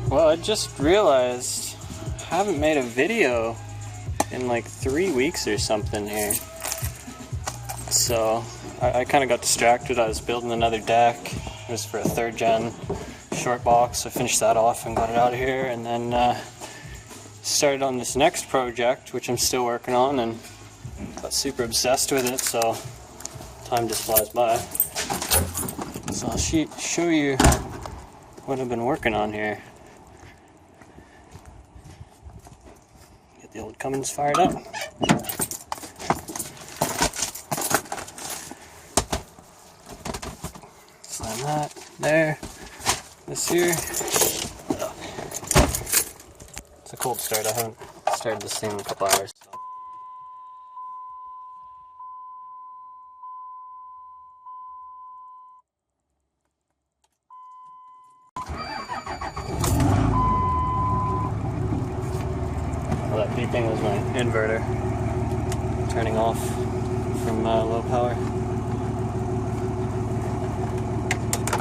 Well, I just realized I haven't made a video in like 3 weeks or something here. So I kind of got distracted. I was building another deck. It was for a 3rd gen short box. I finished that off and got it out of here, and then started on this next project, which I'm still working on, and got super obsessed with it, so time just flies by. So I'll show you what I've been working on here. Get the old Cummins fired up. Slam that there. This here. It's a cold start. I haven't started this thing in a couple hours. So. Well, that beeping was my inverter turning off from low power.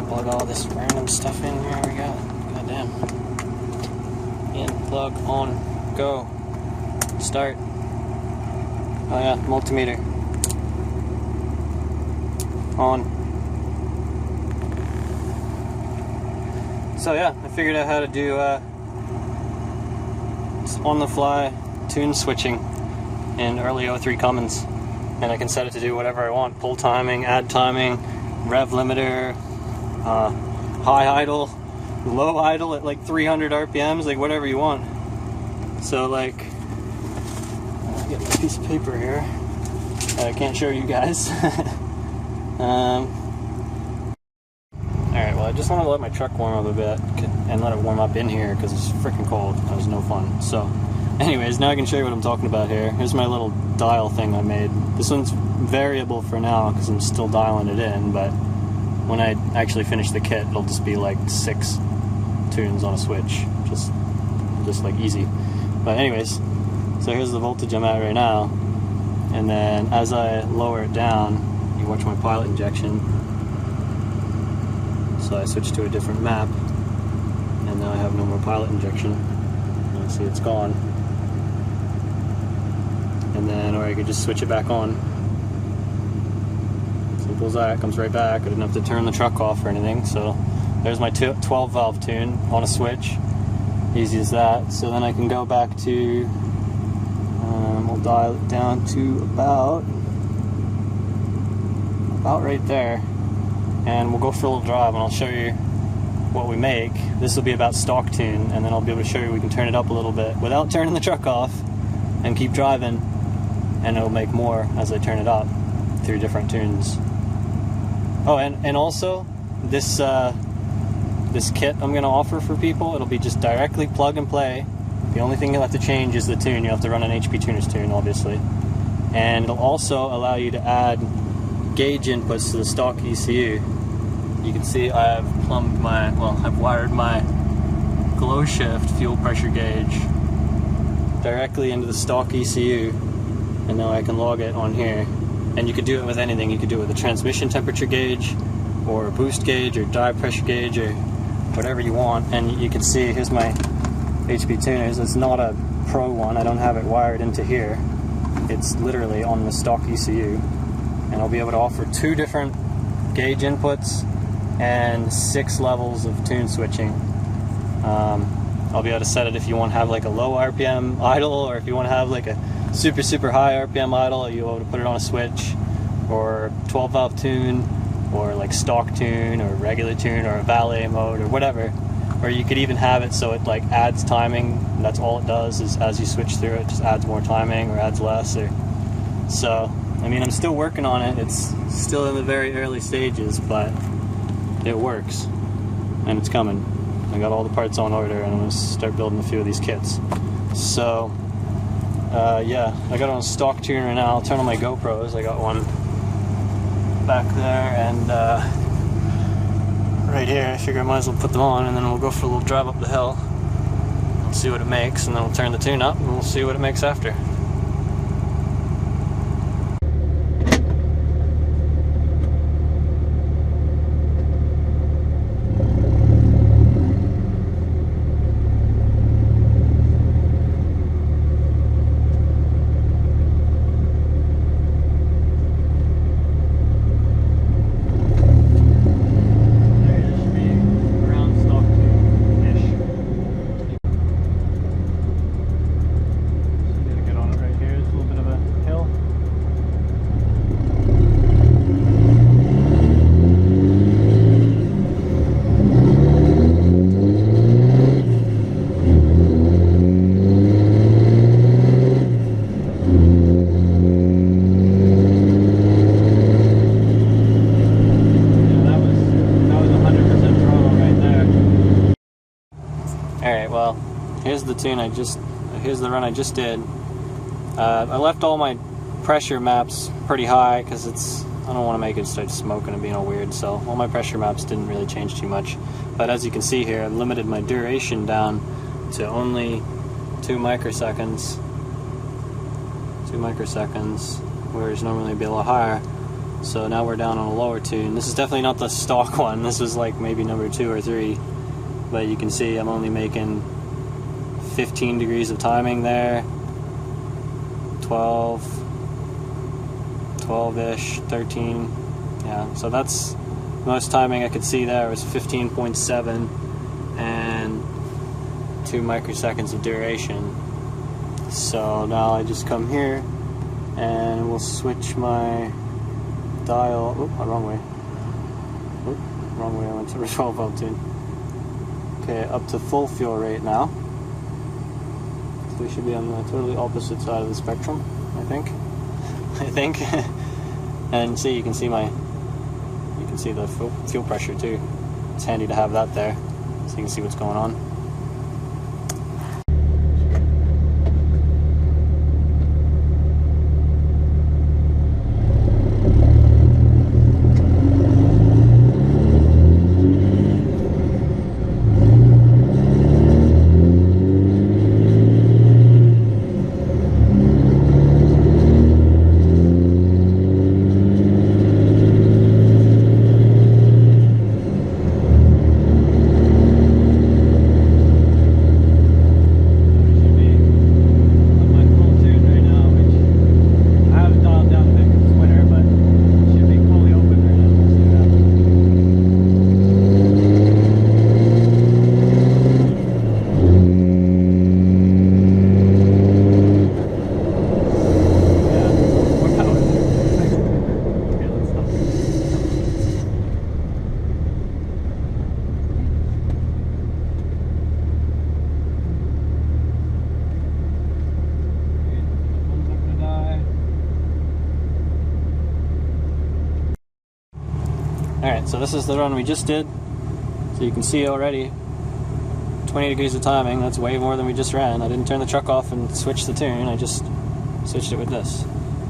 Plug all this random stuff in here we got. Goddamn. In, plug, on, go, start. Oh yeah, multimeter. On. So yeah, I figured out how to do on-the-fly tune switching in early 03 Cummins. And I can set it to do whatever I want. Pull timing, add timing, rev limiter, high idle, low idle at like 300 RPMs, like whatever you want. So like, I'll get my piece of paper here. I can't show you guys. Alright, well I just want to let my truck warm up a bit and let it warm up in here because it's freaking cold. That was no fun. So anyways, now I can show you what I'm talking about here. Here's my little dial thing I made. This one's variable for now because I'm still dialing it in, but when I actually finish the kit, it'll just be like 6 tunes on a switch, just like easy. But anyways, so here's the voltage I'm at right now, and then as I lower it down, you watch my pilot injection. So I switch to a different map, and now I have no more pilot injection. You see it's gone. And then, or I could just switch it back on. Simple as that, comes right back. I didn't have to turn the truck off or anything. So there's my 12 valve tune on a switch. Easy as that. So then I can go back to, we'll dial it down to about right there. And we'll go for a little drive and I'll show you what we make. This will be about stock tune, and then I'll be able to show you we can turn it up a little bit without turning the truck off and keep driving, and it'll make more as I turn it up through different tunes. Oh, and also this this kit I'm gonna offer for people, it'll be just directly plug and play. The only thing you'll have to change is the tune. You have to run an HP Tuner's tune, obviously. And it'll also allow you to add gauge inputs to the stock ECU. You can see I've plumbed my, well, I've wired my glow shift fuel pressure gauge directly into the stock ECU, and now I can log it on here. And you could do it with anything. You could do it with a transmission temperature gauge, or a boost gauge, or dive pressure gauge, or whatever you want. And you can see, here's my HP Tuners. It's not a Pro one. I don't have it wired into here. It's literally on the stock ECU. And I'll be able to offer 2 different gauge inputs and 6 levels of tune switching. I'll be able to set it if you want to have like a low RPM idle, or if you want to have like a super high RPM idle, you'll be able to put it on a switch, or 12 valve tune, or like stock tune, or regular tune, or a valet mode, or whatever. Or you could even have it so it like adds timing, and that's all it does, is as you switch through it, just adds more timing or adds less. Or so I mean, I'm still working on it. It's still in the very early stages, but it works, and it's coming. I got all the parts on order, and I'm going to start building a few of these kits. So, yeah, I got it on stock tuner now. I'll turn on my GoPros. I got one back there, and right here. I figure I might as well put them on, and then we'll go for a little drive up the hill. We'll see what it makes, and then we'll turn the tune up, and we'll see what it makes after. Alright, well, here's the run I just did. I left all my pressure maps pretty high because I don't want to make it start smoking and being all weird, so all my pressure maps didn't really change too much. But as you can see here, I limited my duration down to only 2 microseconds. 2 microseconds, whereas normally it'd be a lot higher. So now we're down on a lower tune. This is definitely not the stock one. This was like maybe number 2 or 3. But you can see I'm only making 15 degrees of timing there. 12-ish, 13. Yeah, so that's most timing I could see there was 15.7 and 2 microseconds of duration. So now I just come here and we'll switch my dial. Oop, wrong way. Oop, wrong way. I went to the 12 volt tune. Okay, up to full fuel rate now. So we should be on the totally opposite side of the spectrum, I think. And see, you can see the fuel pressure too. It's handy to have that there, so you can see what's going on. Alright, so this is the run we just did. So you can see already 20 degrees of timing. That's way more than we just ran. I didn't turn the truck off and switch the tune. I just switched it with this.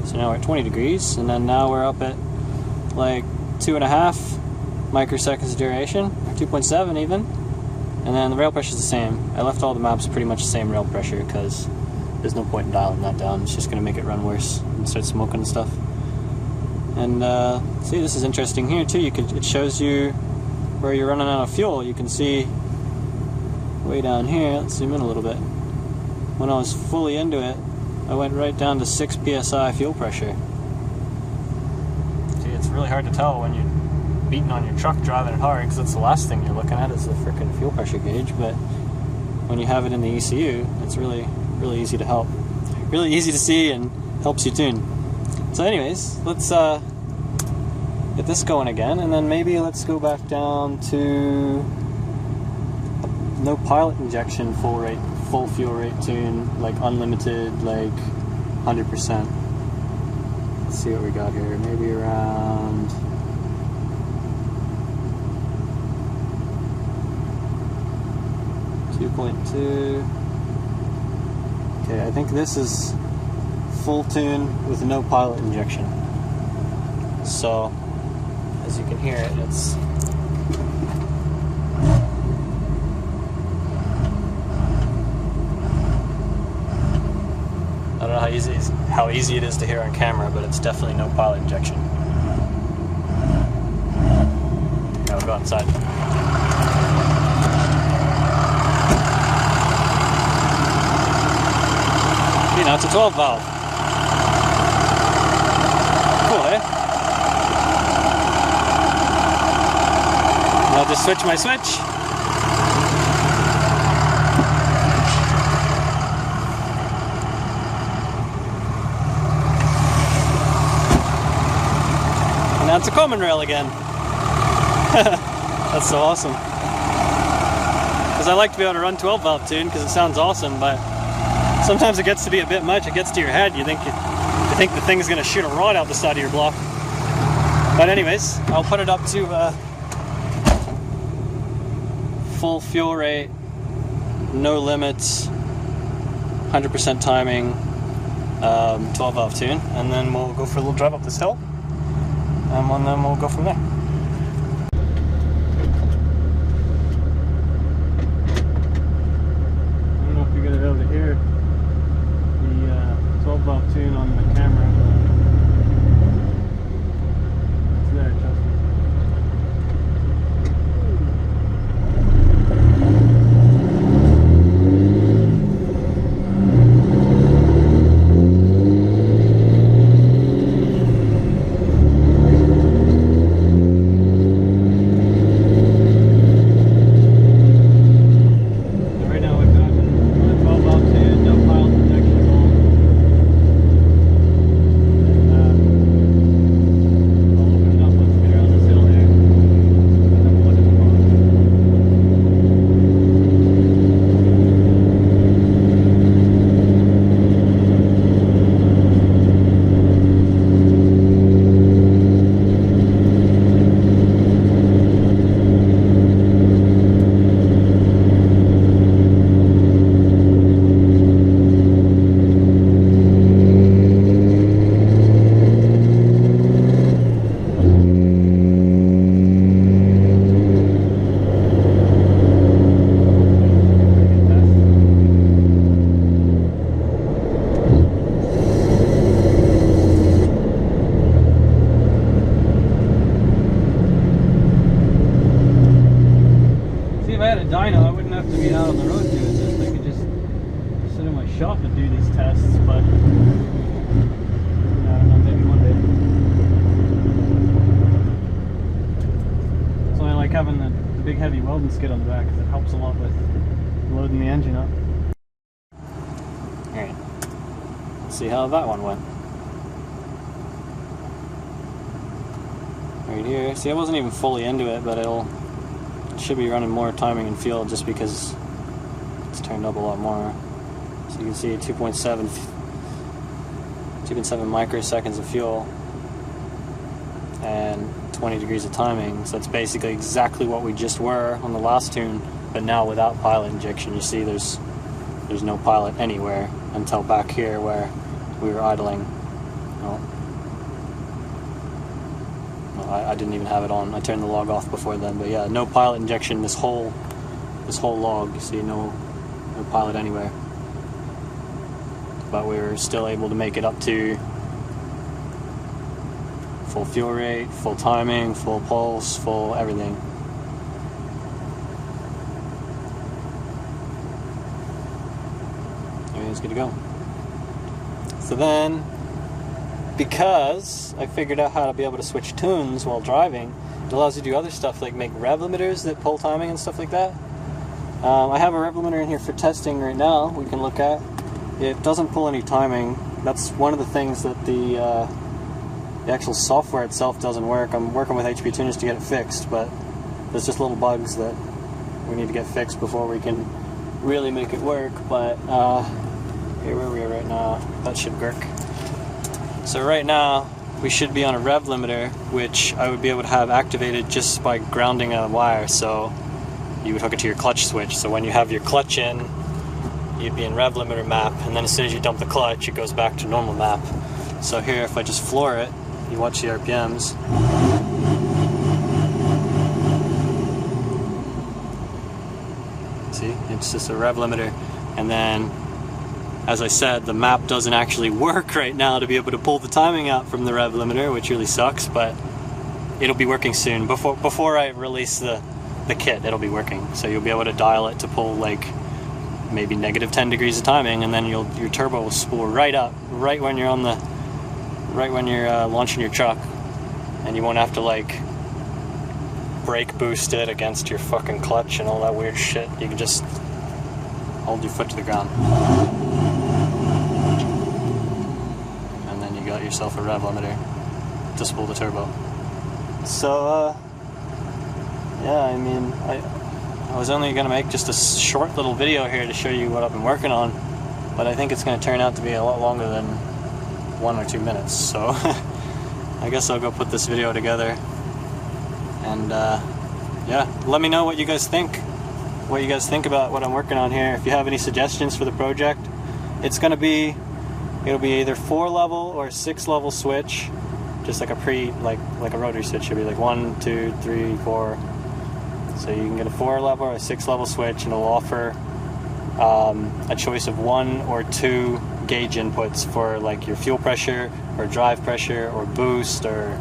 So now we're at 20 degrees, and then now we're up at like 2.5 microseconds duration, or 2.7 even. And then the rail pressure is the same. I left all the maps pretty much the same rail pressure because there's no point in dialing that down. It's just going to make it run worse and start smoking and stuff. And see, this is interesting here too. It shows you where you're running out of fuel. You can see way down here. Let's zoom in a little bit. When I was fully into it, I went right down to 6 psi fuel pressure. See, it's really hard to tell when you're beating on your truck driving it hard, because that's the last thing you're looking at is the frickin' fuel pressure gauge. But when you have it in the ECU, it's really easy to help. Really easy to see and helps you tune. So anyways, let's get this going again, and then maybe let's go back down to no pilot injection, full fuel rate tune, like unlimited, like 100%. Let's see what we got here. Maybe around 2.2. Okay, I think this is full tune with no pilot injection. So, as you can hear it, it's I don't know how easy it is to hear on camera, but it's definitely no pilot injection. Now we'll go outside. See, now it's a 12 valve. Cool, eh? I'll just switch my switch. And now it's a Cummins rail again. That's so awesome. Because I like to be able to run 12 valve tune because it sounds awesome, but sometimes it gets to be a bit much. It gets to your head. You think the thing's going to shoot a rod out the side of your block. But anyways, I'll put it up to full fuel rate no limits, 100% timing, 12 valve tune, and then we'll go for a little drive up this hill, and then we'll go from there. I don't know if you're going to be able to hear the 12 valve tune on the camera, but it's there, trust me. Dyno, I wouldn't have to be out on the road doing this. I could just sit in my shop and do these tests, but I don't know, maybe one day. So I like having the big heavy welding skid on the back because it helps a lot with loading the engine up. Alright, let's see how that one went. Right here, see I wasn't even fully into it, but it should be running more timing and fuel just because it's turned up a lot more. So you can see 2.7 microseconds of fuel and 20 degrees of timing. So that's basically exactly what we just were on the last tune, but now without pilot injection. You see there's no pilot anywhere until back here where we were idling. I didn't even have it on. I turned the log off before then, but yeah, no pilot injection. This whole log, you see, no pilot anywhere. But we were still able to make it up to full fuel rate, full timing, full pulse, full everything. Everything's good to go. So then, because I figured out how to be able to switch tunes while driving, it allows you to do other stuff like make rev limiters that pull timing and stuff like that. I have a rev limiter in here for testing right now we can look at. It doesn't pull any timing. That's one of the things that the actual software itself doesn't work. I'm working with HP tuners to get it fixed, but there's just little bugs that we need to get fixed before we can really make it work. But here where we are right now, that should work. So right now, we should be on a rev limiter, which I would be able to have activated just by grounding a wire. So you would hook it to your clutch switch. So when you have your clutch in, you'd be in rev limiter map, and then as soon as you dump the clutch, it goes back to normal map. So here, if I just floor it, you watch the RPMs. See, it's just a rev limiter, and then as I said, the map doesn't actually work right now to be able to pull the timing out from the rev limiter, which really sucks, but it'll be working soon. Before I release the kit, it'll be working. So you'll be able to dial it to pull like maybe negative 10 degrees of timing, and then your turbo will spool right up, right when you're launching your truck, and you won't have to like brake boost it against your fucking clutch and all that weird shit. You can just hold your foot to the ground. Got yourself a rev limiter to spool the turbo. So yeah, I mean, I was only gonna make just a short little video here to show you what I've been working on, but I think it's gonna turn out to be a lot longer than 1 or 2 minutes. So I guess I'll go put this video together, and yeah, let me know what you guys think. what you guys think about what I'm working on here. If you have any suggestions for the project, it'll be either 4-level or 6-level switch, just like a rotary switch. Should be like 1, 2, 3, 4. So you can get a 4-level or a 6-level switch, and it'll offer a choice of 1 or 2 gauge inputs for like your fuel pressure or drive pressure or boost or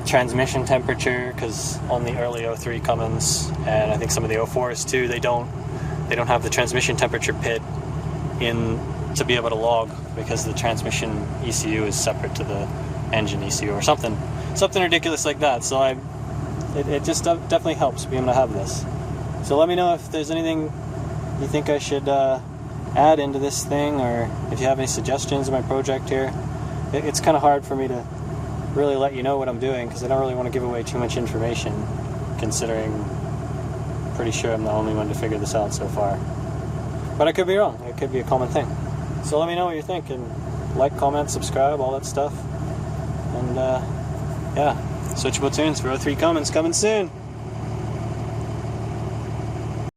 transmission temperature, because on the early 03 Cummins, and I think some of the 04s too, they don't have the transmission temperature pit in to be able to log, because the transmission ECU is separate to the engine ECU or something ridiculous like that. So it just definitely helps being able to have this. So let me know if there's anything you think I should add into this thing, or if you have any suggestions in my project here. It's kind of hard for me to really let you know what I'm doing, because I don't really want to give away too much information, considering pretty sure I'm the only one to figure this out so far. But I could be wrong. It could be a common thing. So let me know what you're thinking. Like, comment, subscribe, all that stuff. And yeah, Switchable tunes for 03 Cummins coming soon.